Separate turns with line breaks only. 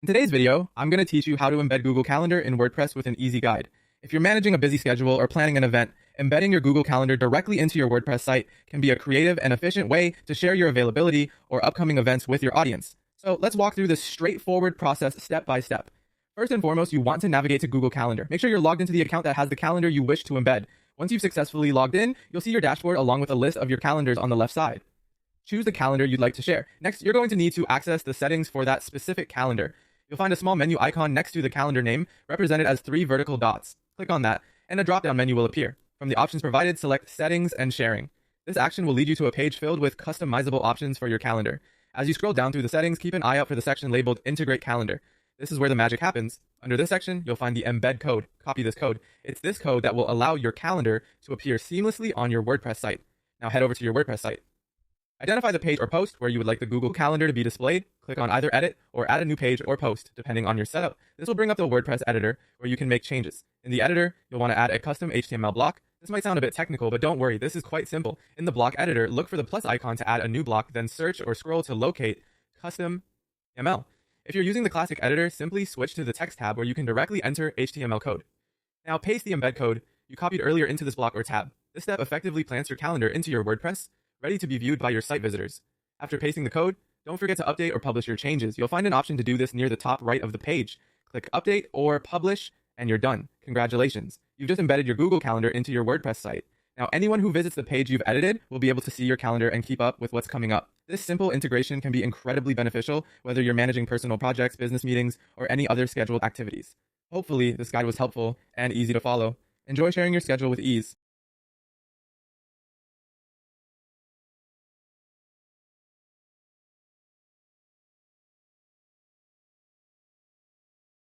In today's video, I'm going to teach you how to embed Google Calendar in WordPress with an easy guide. If you're managing a busy schedule or planning an event, embedding your Google Calendar directly into your WordPress site can be a creative and efficient way to share your availability or upcoming events with your audience. So let's walk through this straightforward process step by step. First and foremost, you want to navigate to Google Calendar. Make sure you're logged into the account that has the calendar you wish to embed. Once you've successfully logged in, you'll see your dashboard along with a list of your calendars on the left side. Choose the calendar you'd like to share. Next, you're going to need to access the settings for that specific calendar. You'll find a small menu icon next to the calendar name, represented as 3 vertical dots. Click on that, and a drop-down menu will appear. From the options provided, select Settings and Sharing. This action will lead you to a page filled with customizable options for your calendar. As you scroll down through the settings, keep an eye out for the section labeled Integrate Calendar. This is where the magic happens. Under this section, you'll find the embed code. Copy this code. It's this code that will allow your calendar to appear seamlessly on your WordPress site. Now head over to your WordPress site. Identify the page or post where you would like the Google Calendar to be displayed. Click on either Edit or Add a new page or post, depending on your setup. This will bring up the WordPress editor where you can make changes. In the editor, you'll want to add a custom HTML block. This might sound a bit technical, but don't worry, this is quite simple. In the block editor, look for the plus icon to add a new block, then search or scroll to locate custom HTML. If you're using the classic editor, simply switch to the text tab where you can directly enter HTML code. Now paste the embed code you copied earlier into this block or tab. This step effectively plants your calendar into your WordPress, ready to be viewed by your site visitors. After pasting the code, don't forget to update or publish your changes. You'll find an option to do this near the top right of the page. Click Update or Publish, and you're done. Congratulations. You've just embedded your Google Calendar into your WordPress site. Now, anyone who visits the page you've edited will be able to see your calendar and keep up with what's coming up. This simple integration can be incredibly beneficial, whether you're managing personal projects, business meetings, or any other scheduled activities. Hopefully, this guide was helpful and easy to follow. Enjoy sharing your schedule with ease.